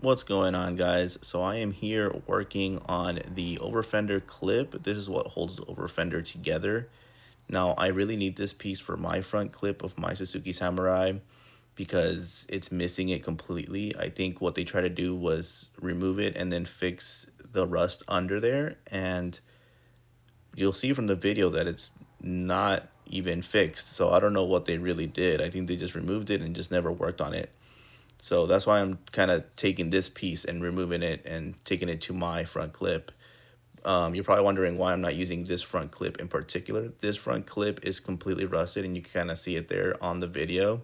What's going on, guys? So I am here working on the over fender clip. This is what holds the over fender together. Now I really need this piece for my front clip of my Suzuki Samurai because it's missing it completely. I think what they try to do was remove it and then fix the rust under there, and you'll see from the video that it's not even fixed. So I don't know what they really did. I think they just removed it and just never worked on it. So that's why I'm kind of taking this piece and removing it and taking it to my front clip. You're probably wondering why I'm not using this front clip in particular. This front clip is completely rusted, and you can kind of see it there on the video.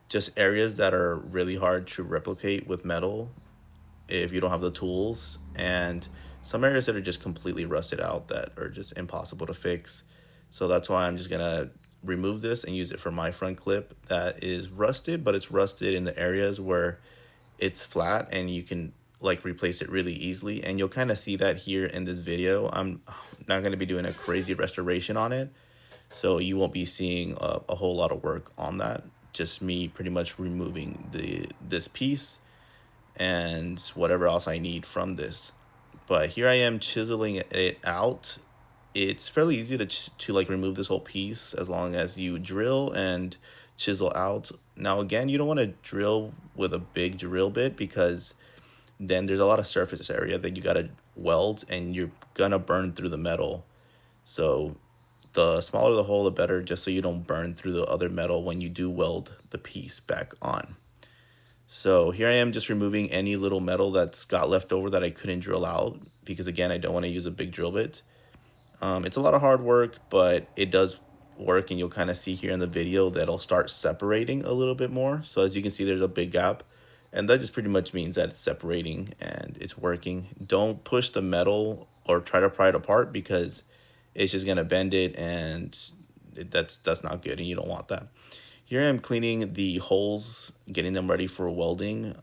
Just areas that are really hard to replicate with metal if you don't have the tools, and some areas that are just completely rusted out that are just impossible to fix. So that's why I'm just gonna remove this and use it for my front clip that is rusted, but it's rusted in the areas where it's flat and you can like replace it really easily. And you'll kind of see that here in this video. I'm not going to be doing a crazy restoration on it, so you won't be seeing a whole lot of work on that. Just me pretty much removing this piece and whatever else I need from this. But here I am chiseling it out. It's fairly easy to like remove this whole piece as long as you drill and chisel out. Now again, you don't want to drill with a big drill bit because then there's a lot of surface area that you got to weld and you're gonna burn through the metal. So the smaller the hole, the better, just so you don't burn through the other metal when you do weld the piece back on. So here I am just removing any little metal that's got left over that I couldn't drill out because again, I don't want to use a big drill bit. It's a lot of hard work, but it does work, and you'll kind of see here in the video that it'll start separating a little bit more. So as you can see, there's a big gap, and that just pretty much means that it's separating and it's working. Don't push the metal or try to pry it apart because it's just gonna bend it, and that's not good, and you don't want that. Here I'm cleaning the holes, getting them ready for welding.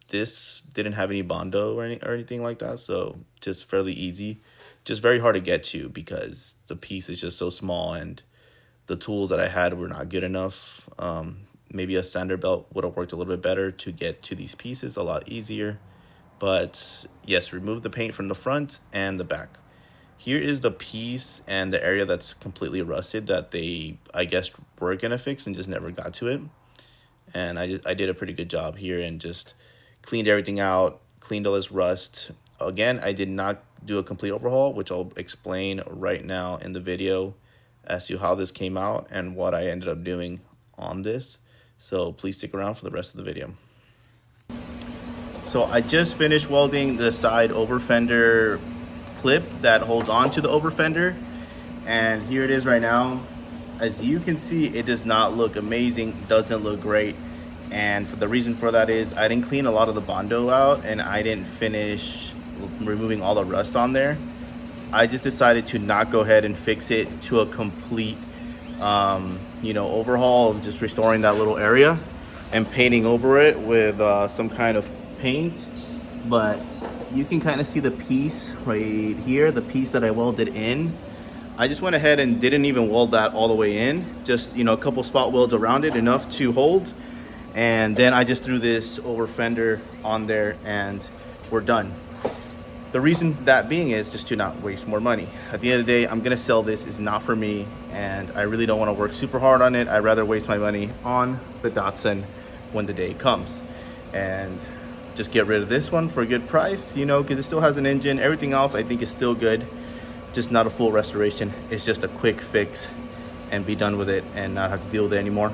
This didn't have any Bondo or anything like that, so just fairly easy. Just very hard to get to because the piece is just so small and the tools that I had were not good enough. Maybe a sander belt would have worked a little bit better to get to these pieces, a lot easier. But yes, remove the paint from the front and the back. Here is the piece and the area that's completely rusted that they, I guess, were gonna fix and just never got to it. And I did a pretty good job here and just cleaned everything out, cleaned all this rust. Again, I did not do a complete overhaul, which I'll explain right now in the video as to how this came out and what I ended up doing on this. So please stick around for the rest of the video. So I just finished welding the side over fender clip that holds on to the over fender, and here it is right now. As you can see, it does not look amazing, doesn't look great. And the reason for that is I didn't clean a lot of the Bondo out, and I didn't finish removing all the rust on there. I just decided to not go ahead and fix it to a complete overhaul of just restoring that little area and painting over it with some kind of paint. But you can kind of see the piece right here, the piece that I welded in. I just went ahead and didn't even weld that all the way in, just a couple spot welds around it, enough to hold. And then I just threw this over fender on there and we're done. The reason that being is just to not waste more money. At the end of the day, I'm gonna sell this. It's not for me, and I really don't want to work super hard on it. I'd rather waste my money on the Datsun when the day comes and just get rid of this one for a good price, because it still has an engine. Everything else I think is still good, just not a full restoration. It's just a quick fix and be done with it and not have to deal with it anymore.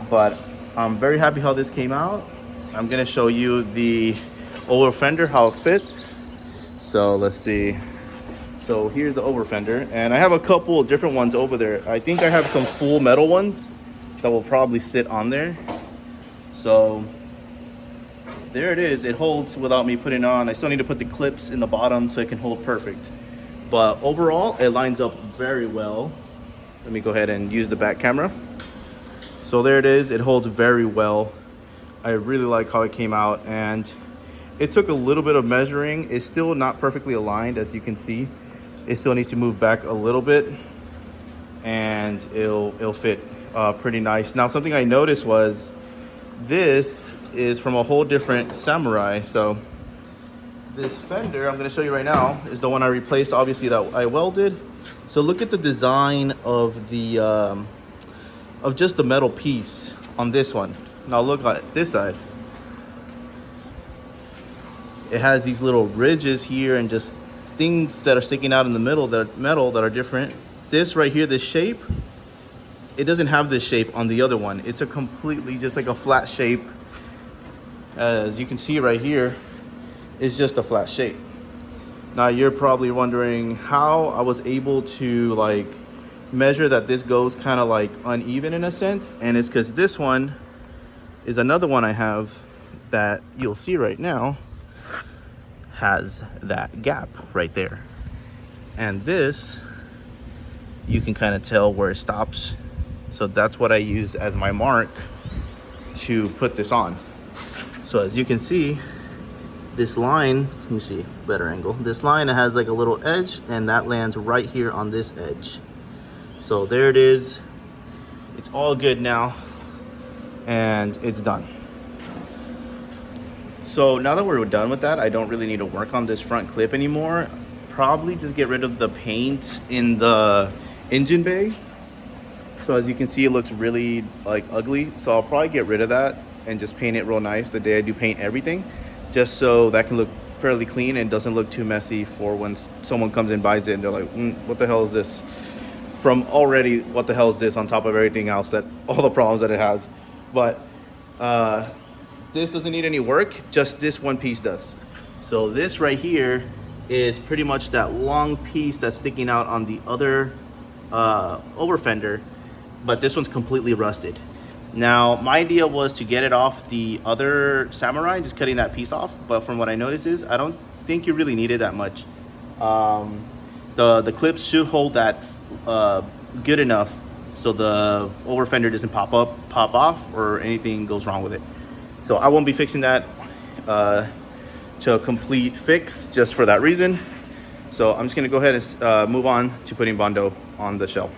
But I'm very happy how this came out. I'm gonna show you the over fender, how it fits. So let's see. So here's the over fender, and I have a couple of different ones over there. I think I have some full metal ones that will probably sit on there. So there it is. It holds without me putting on. I still need to put the clips in the bottom so it can hold perfect. But overall, it lines up very well. Let me go ahead and use the back camera. So there it is. It holds very well. I really like how it came out, and it took a little bit of measuring. It's still not perfectly aligned, as you can see. It still needs to move back a little bit, and it'll fit pretty nice. Now, something I noticed was this is from a whole different Samurai. So this fender I'm going to show you right now is the one I replaced, obviously, that I welded. So look at the design of the of just the metal piece on this one. Now look at this side. It has these little ridges here and just things that are sticking out in the middle that are metal that are different. This right here, this shape, it doesn't have this shape on the other one. It's a completely just like a flat shape. As you can see right here, it's just a flat shape. Now you're probably wondering how I was able to like measure that this goes kind of like uneven in a sense, and it's because this one is another one I have that you'll see right now has that gap right there, and this you can kind of tell where it stops. So that's what I use as my mark to put this on. So as you can see, this line, let me see, better angle. This line has like a little edge, and that lands right here on this edge. So there it is. It's all good now, and it's done. So now that we're done with that, I don't really need to work on this front clip anymore. Probably just get rid of the paint in the engine bay. So as you can see, it looks really like ugly. So I'll probably get rid of that and just paint it real nice the day I do paint everything, just so that can look fairly clean and doesn't look too messy for when someone comes and buys it and they're like, what the hell is this? From already, what the hell is this on top of everything else, that all the problems that it has. But this doesn't need any work, just this one piece does. So this right here is pretty much that long piece that's sticking out on the other over fender, but this one's completely rusted. Now, my idea was to get it off the other Samurai, just cutting that piece off. But from what I noticed is, I don't think you really need it that much. The clips should hold that good enough so the over fender doesn't pop off, or anything goes wrong with it. So I won't be fixing that to a complete fix just for that reason. So I'm just gonna go ahead and move on to putting Bondo on the shell.